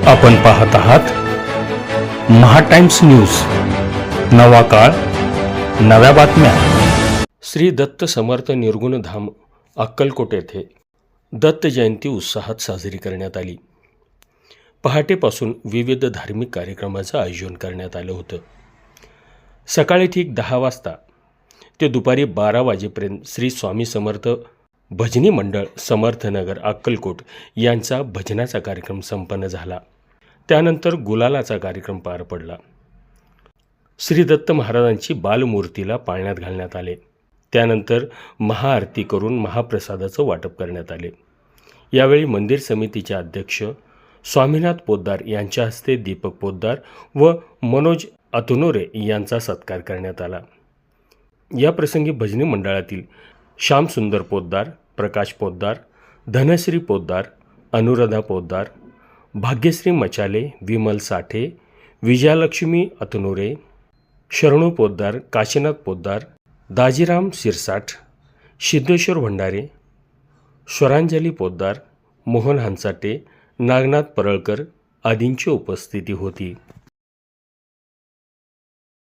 आपण पाहत आहात महा टाइम्स न्यूज, नवा काळ, नव्या बातम्या। श्री दत्त समर्थ निर्गुण धाम अक्कलकोट येथे दत्त जयंती उत्साहात साजरी करण्यात आली। पहाटेपासून विविध धार्मिक कार्यक्रमाचं आयोजन करण्यात आलं होतं। सकाळी ठीक 10 वाजता ते दुपारी 12 वाजेपर्यंत श्री स्वामी समर्थ भजनी मंडळ समर्थनगर अक्कलकोट यांचा भजनाचा कार्यक्रम संपन्न झाला। त्यानंतर गुलालाचा कार्यक्रम पार पडला। श्री दत्त महाराजांची बालमूर्तीला पाळण्यात घालण्यात आले। त्यानंतर महाआरती करून महाप्रसादाचं वाटप करण्यात आले। यावेळी मंदिर समितीचे अध्यक्ष स्वामीनाथ पोद्दार यांच्या हस्ते दीपक पोद्दार व मनोज अतुनोरे यांचा सत्कार करण्यात आला। या प्रसंगी भजनी मंडळातील श्यामसुंदर पोद्दार, प्रकाश पोद्दार, धनश्री पोद्दार, अनुराधा पोद्दार, भाग्यश्री मचाले, विमल साठे, विजयालक्ष्मी अतुनोरे, शरणू पोद्दार, काशीनाथ पोद्दार, दाजीराम शिरसाठ, सिद्धेश्वर भंडारे, स्वरांजली पोद्दार, मोहन हंसाटे, नागनाथ परळकर आदींची उपस्थिती होती।